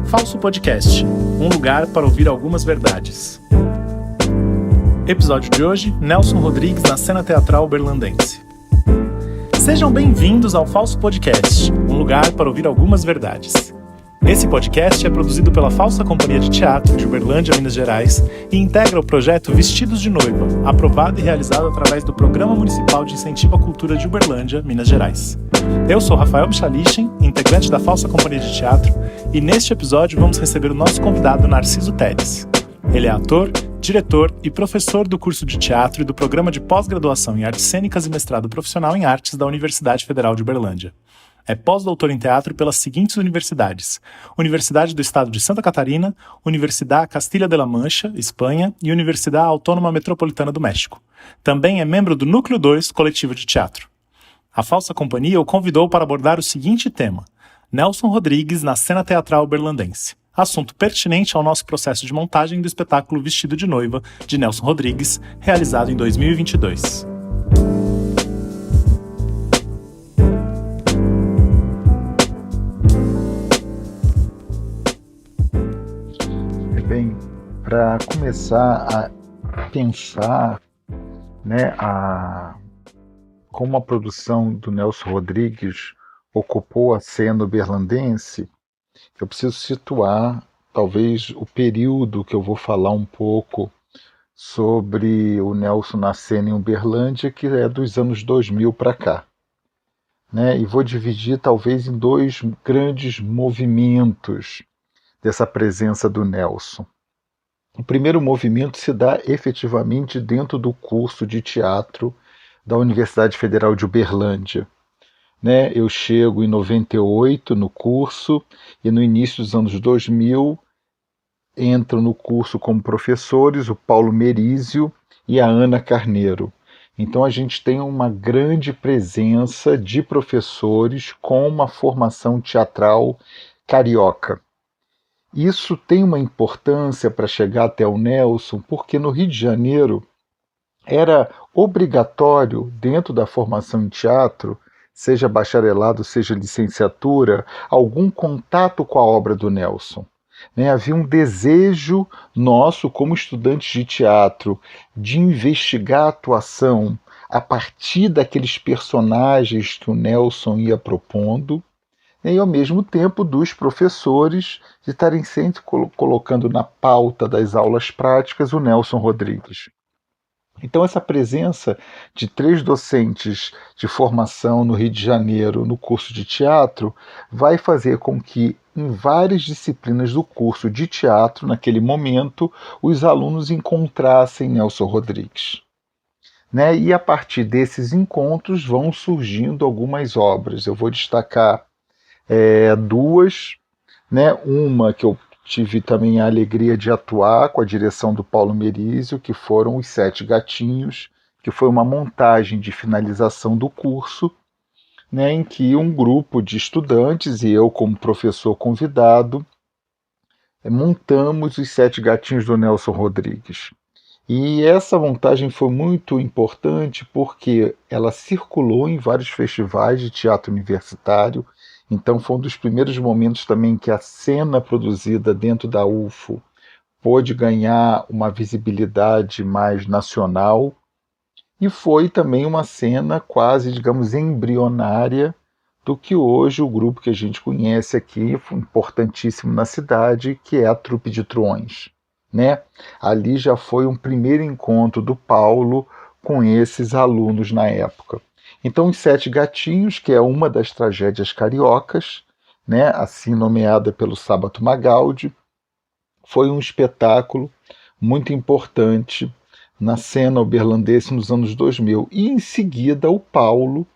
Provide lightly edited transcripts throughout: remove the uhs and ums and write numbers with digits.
Falso Podcast, um lugar para ouvir algumas verdades. Episódio de hoje, Nelson Rodrigues na cena teatral berlandense. Sejam bem-vindos ao Falso Podcast, um lugar para ouvir algumas verdades. Esse podcast é produzido pela Falsa Companhia de Teatro de Uberlândia, Minas Gerais, e integra o projeto Vestidos de Noiva, aprovado e realizado através do Programa Municipal de Incentivo à Cultura de Uberlândia, Minas Gerais. Eu sou Rafael Bichalichen, integrante da Falsa Companhia de Teatro, e neste episódio vamos receber o nosso convidado Narciso Teles. Ele é ator, diretor e professor do curso de teatro e do programa de pós-graduação em artes cênicas e mestrado profissional em artes da Universidade Federal de Uberlândia. É pós-doutor em teatro pelas seguintes universidades: Universidade do Estado de Santa Catarina, Universidade Castilla de la Mancha, Espanha, e Universidade Autônoma Metropolitana do México. Também é membro do Núcleo 2 Coletivo de Teatro. A Falsa Companhia o convidou para abordar o seguinte tema: Nelson Rodrigues na cena teatral berlandense. Assunto pertinente ao nosso processo de montagem do espetáculo Vestido de Noiva, de Nelson Rodrigues, realizado em 2022. Bem, para começar a pensar, como a produção do Nelson Rodrigues ocupou a cena uberlandense, eu preciso situar talvez o período que eu vou falar um pouco sobre o Nelson na cena em Uberlândia, que é dos anos 2000 para cá. E vou dividir talvez em dois grandes movimentos dessa presença do Nelson. O primeiro movimento se dá efetivamente dentro do curso de teatro da Universidade Federal de Uberlândia. Eu chego em 98 no curso e no início dos anos 2000 entram no curso como professores o Paulo Merizio e a Ana Carneiro. Então a gente tem uma grande presença de professores com uma formação teatral carioca. Isso tem uma importância para chegar até o Nelson, porque no Rio de Janeiro era obrigatório, dentro da formação em teatro, seja bacharelado, seja licenciatura, algum contato com a obra do Nelson. Havia um desejo nosso, como estudantes de teatro, de investigar a atuação a partir daqueles personagens que o Nelson ia propondo, e ao mesmo tempo dos professores de estarem sempre colocando na pauta das aulas práticas o Nelson Rodrigues. Então essa presença de 3 docentes de formação no Rio de Janeiro no curso de teatro vai fazer com que em várias disciplinas do curso de teatro, naquele momento, os alunos encontrassem Nelson Rodrigues. E a partir desses encontros vão surgindo algumas obras. Eu vou destacar duas, uma que eu tive também a alegria de atuar com a direção do Paulo Merizio, que foram Os Sete Gatinhos, que foi uma montagem de finalização do curso, em que um grupo de estudantes e eu como professor convidado montamos Os Sete Gatinhos do Nelson Rodrigues. E essa montagem foi muito importante porque ela circulou em vários festivais de teatro universitário. Então foi um dos primeiros momentos também que a cena produzida dentro da UFO pôde ganhar uma visibilidade mais nacional, e foi também uma cena quase, digamos, embrionária do que hoje o grupo que a gente conhece aqui, importantíssimo na cidade, que é a Trupe de Truões. Ali já foi um primeiro encontro do Paulo com esses alunos na época. Então, Os Sete Gatinhos, que é uma das tragédias cariocas, assim nomeada pelo Sábato Magaldi, foi um espetáculo muito importante na cena uberlandense nos anos 2000. E, em seguida, o Paulo,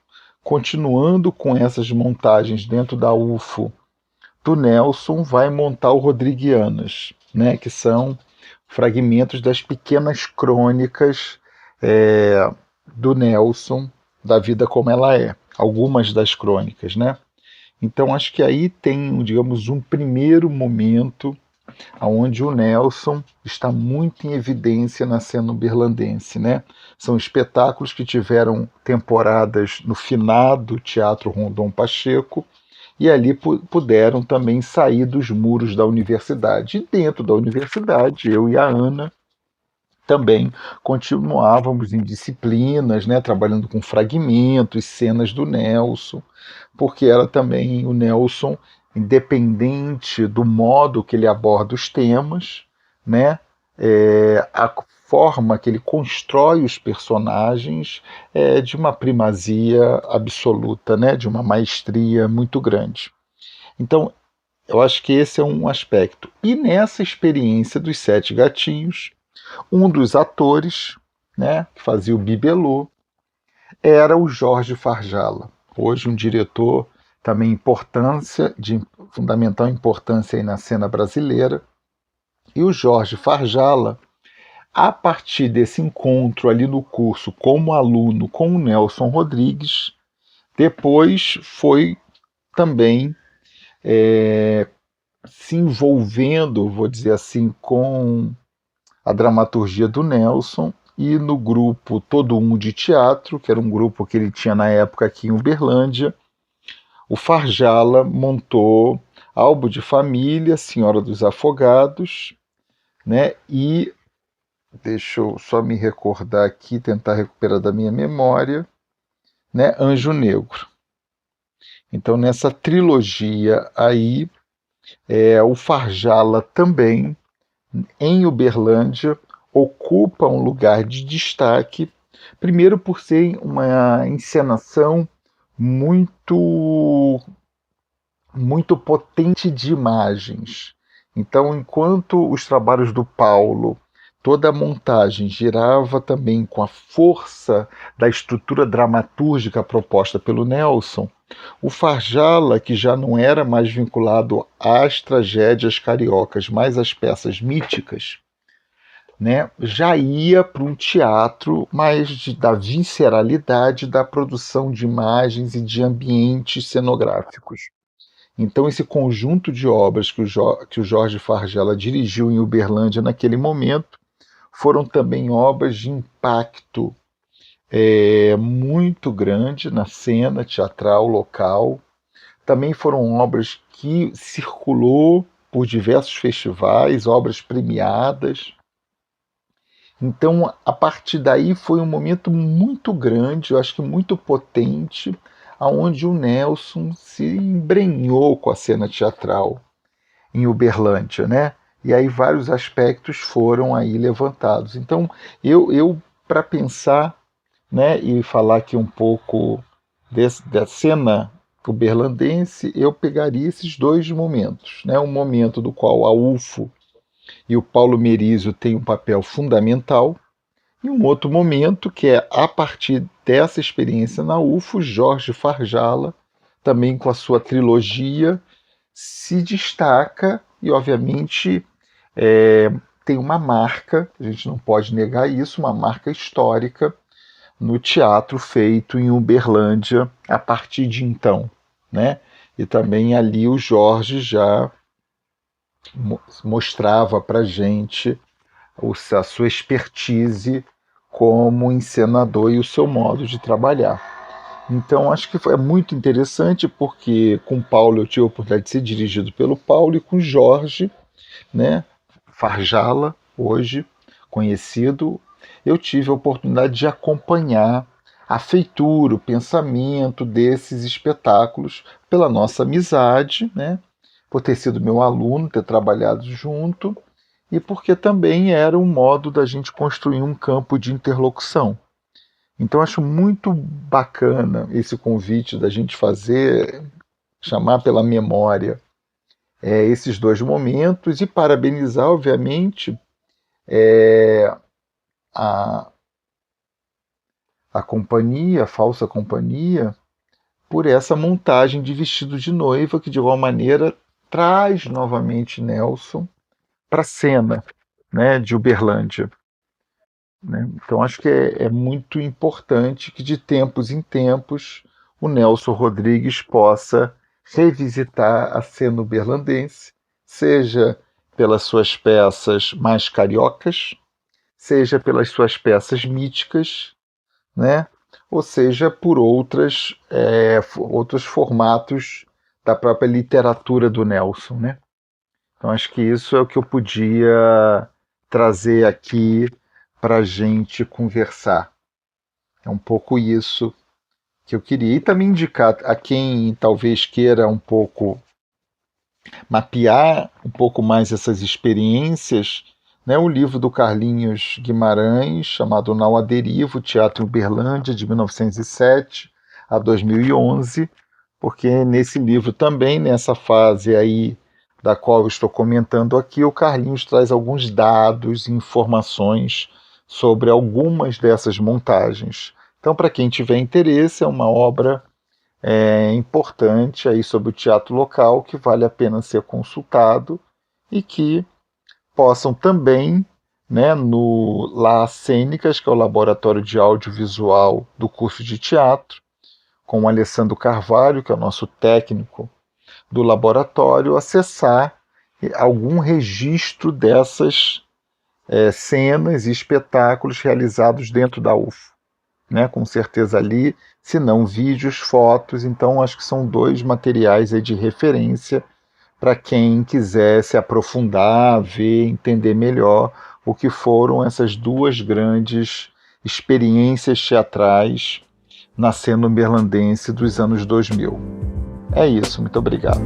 continuando com essas montagens dentro da UFO do Nelson, vai montar o Rodriguianas, que são fragmentos das pequenas crônicas do Nelson, da vida como ela é, algumas das crônicas, Então acho que aí tem, digamos, um primeiro momento onde o Nelson está muito em evidência na cena uberlandense, São espetáculos que tiveram temporadas no finado Teatro Rondon Pacheco e ali puderam também sair dos muros da universidade. E dentro da universidade, eu e a Ana também continuávamos em disciplinas, né, trabalhando com fragmentos, cenas do Nelson, porque era também o Nelson, independente do modo que ele aborda os temas, né, a forma que ele constrói os personagens é de uma primazia absoluta, né, de uma maestria muito grande. Então, eu acho que esse é um aspecto. E nessa experiência dos Sete Gatinhos, um dos atores, né, que fazia o Bibelô, era o Jorge Farjala, hoje um diretor também de fundamental importância aí na cena brasileira. E o Jorge Farjala, a partir desse encontro ali no curso como aluno com o Nelson Rodrigues, depois foi também se envolvendo, vou dizer assim, com a dramaturgia do Nelson e no grupo Todo Um de Teatro, que era um grupo que ele tinha na época aqui em Uberlândia, o Farjala montou Álbum de Família, Senhora dos Afogados, né? E deixa eu só me recordar aqui, tentar recuperar da minha memória, né? Anjo Negro. Então, nessa trilogia aí, o Farjala também, em Uberlândia, ocupa um lugar de destaque, primeiro por ser uma encenação muito muito potente de imagens. Então, enquanto os trabalhos do Paulo, toda a montagem girava também com a força da estrutura dramatúrgica proposta pelo Nelson, o Farjala, que já não era mais vinculado às tragédias cariocas, mas às peças míticas, né, já ia para um teatro mais da visceralidade da produção de imagens e de ambientes cenográficos. Então, esse conjunto de obras que o Jorge Farjala dirigiu em Uberlândia naquele momento foram também obras de impacto muito grande na cena teatral local. Também foram obras que circulou por diversos festivais, obras premiadas. Então, a partir daí foi um momento muito grande, eu acho que muito potente, aonde o Nelson se embrenhou com a cena teatral em Uberlândia, né? E aí vários aspectos foram aí levantados. Então, eu para pensar, né, e falar aqui um pouco da cena uberlandense, eu pegaria esses dois momentos, né? Um momento do qual a UFO e o Paulo Merizio têm um papel fundamental, e um outro momento que é, a partir dessa experiência na UFO, Jorge Farjala, também com a sua trilogia, se destaca e, obviamente, tem uma marca, a gente não pode negar isso, uma marca histórica no teatro feito em Uberlândia a partir de então, né? E também ali o Jorge já mostrava para gente a sua expertise como encenador e o seu modo de trabalhar. Então, acho que é muito interessante, porque com o Paulo eu tive a oportunidade de ser dirigido pelo Paulo, e com Jorge, né, Farjala, hoje conhecido, eu tive a oportunidade de acompanhar a feitura, o pensamento desses espetáculos pela nossa amizade, né, por ter sido meu aluno, ter trabalhado junto, e porque também era um modo da gente construir um campo de interlocução. Então acho muito bacana esse convite da gente fazer, chamar pela memória esses dois momentos e parabenizar, obviamente, a, a companhia, a falsa companhia, por essa montagem de vestido de noiva que, de alguma maneira, traz novamente Nelson para a cena, né, de Uberlândia. Né? Então acho que é muito importante que de tempos em tempos o Nelson Rodrigues possa revisitar a cena uberlandense, seja pelas suas peças mais cariocas, seja pelas suas peças míticas, né? Ou seja por outros formatos da própria literatura do Nelson, né? Então acho que isso é o que eu podia trazer aqui para a gente conversar. É um pouco isso que eu queria. E também indicar a quem talvez queira um pouco mapear um pouco mais essas experiências, né, o livro do Carlinhos Guimarães, chamado Não à Deriva, Teatro em Uberlândia, de 1907 a 2011, porque nesse livro também, nessa fase aí da qual eu estou comentando aqui, o Carlinhos traz alguns dados e informações sobre algumas dessas montagens. Então, para quem tiver interesse, é uma obra importante aí sobre o teatro local que vale a pena ser consultado e que possam também, né, no La Cênicas, que é o laboratório de audiovisual do curso de teatro, com o Alessandro Carvalho, que é o nosso técnico do laboratório, acessar algum registro dessas cenas e espetáculos realizados dentro da UFO. Né, com certeza ali, se não vídeos, fotos. Então acho que são 2 materiais aí de referência para quem quiser se aprofundar, ver, entender melhor o que foram essas 2 grandes experiências teatrais na cena uberlandense dos anos 2000. É isso, muito obrigado.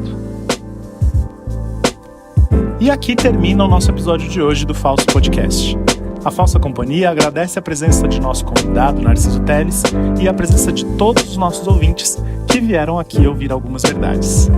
E aqui termina o nosso episódio de hoje do Falso Podcast. A Falsa Companhia agradece a presença de nosso convidado, Narciso Teles, e a presença de todos os nossos ouvintes que vieram aqui ouvir algumas verdades.